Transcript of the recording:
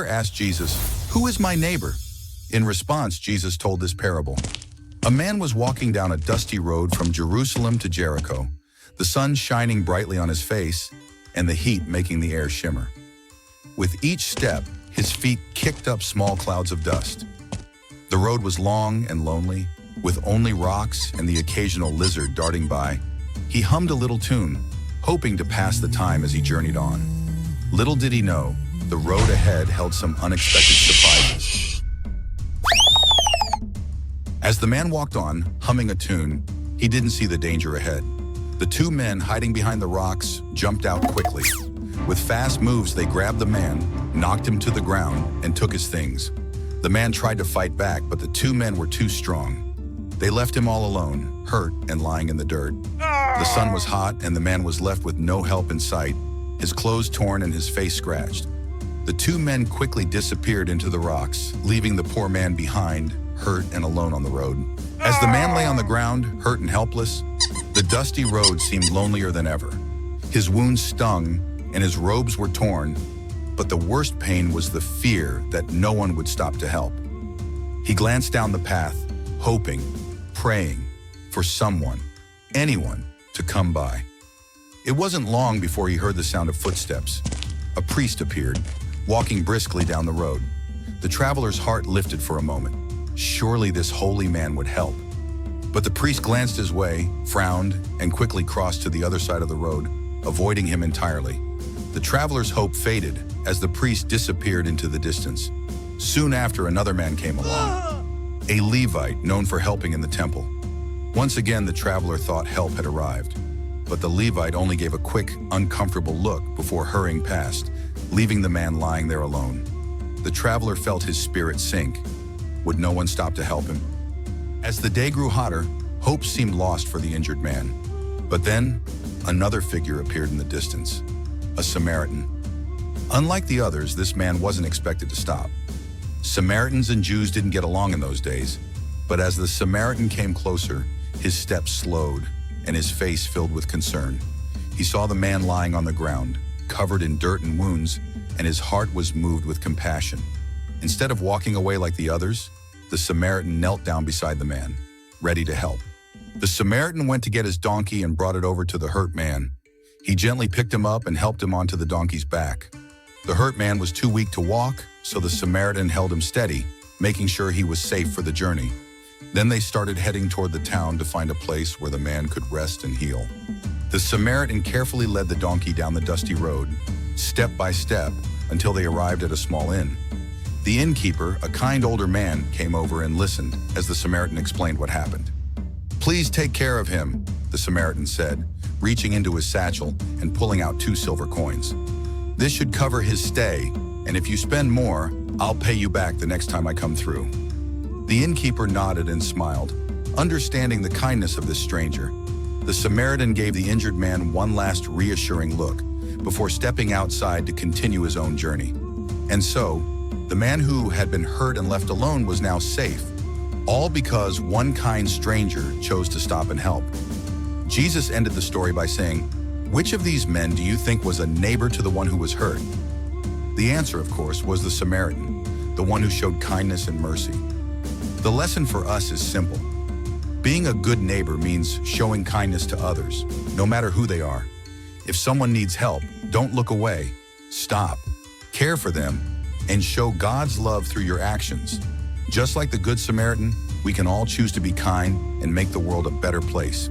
asked Jesus, "Who is my neighbor?" In response, Jesus told this parable. A man was walking down a dusty road from Jerusalem to Jericho, the sun shining brightly on his face and the heat making the air shimmer. With each step, his feet kicked up small clouds of dust. The road was long and lonely, with only rocks and the occasional lizard darting by. He hummed a little tune, hoping to pass the time as he journeyed on. Little did he know, the road ahead held some unexpected surprises. As the man walked on, humming a tune, he didn't see the danger ahead. The two men hiding behind the rocks jumped out quickly. With fast moves, they grabbed the man, knocked him to the ground, and took his things. The man tried to fight back, but the two men were too strong. They left him all alone, hurt and lying in the dirt. The sun was hot, and the man was left with no help in sight, his clothes torn and his face scratched. The two men quickly disappeared into the rocks, leaving the poor man behind, hurt and alone on the road. As the man lay on the ground, hurt and helpless, the dusty road seemed lonelier than ever. His wounds stung, and his robes were torn, but the worst pain was the fear that no one would stop to help. He glanced down the path, hoping, praying for someone, anyone, to come by. It wasn't long before he heard the sound of footsteps. A priest appeared, walking briskly down the road. The traveler's heart lifted for a moment. Surely this holy man would help. But the priest glanced his way, frowned, and quickly crossed to the other side of the road, avoiding him entirely. The traveler's hope faded as the priest disappeared into the distance. Soon after, another man came along, a Levite known for helping in the temple. Once again, the traveler thought help had arrived, but the Levite only gave a quick, uncomfortable look before hurrying past, leaving the man lying there alone. The traveler felt his spirit sink. Would no one stop to help him? As the day grew hotter, hope seemed lost for the injured man. But then, another figure appeared in the distance, a Samaritan. Unlike the others, this man wasn't expected to stop. Samaritans and Jews didn't get along in those days, but as the Samaritan came closer, his steps slowed and his face filled with concern. He saw the man lying on the ground, covered in dirt and wounds, and his heart was moved with compassion. Instead of walking away like the others, the Samaritan knelt down beside the man, ready to help. The Samaritan went to get his donkey and brought it over to the hurt man. He gently picked him up and helped him onto the donkey's back. The hurt man was too weak to walk, so the Samaritan held him steady, making sure he was safe for the journey. Then they started heading toward the town to find a place where the man could rest and heal. The Samaritan carefully led the donkey down the dusty road, step by step, until they arrived at a small inn. The innkeeper, a kind older man, came over and listened as the Samaritan explained what happened. "Please take care of him," the Samaritan said, reaching into his satchel and pulling out 2 silver coins. "This should cover his stay, and if you spend more, I'll pay you back the next time I come through." The innkeeper nodded and smiled, understanding the kindness of this stranger. The Samaritan gave the injured man one last reassuring look before stepping outside to continue his own journey. And so, the man who had been hurt and left alone was now safe, all because one kind stranger chose to stop and help. Jesus ended the story by saying, "Which of these men do you think was a neighbor to the one who was hurt?" The answer, of course, was the Samaritan, the one who showed kindness and mercy. The lesson for us is simple. Being a good neighbor means showing kindness to others, no matter who they are. If someone needs help, don't look away. Stop, care for them, and show God's love through your actions. Just like the Good Samaritan, we can all choose to be kind and make the world a better place.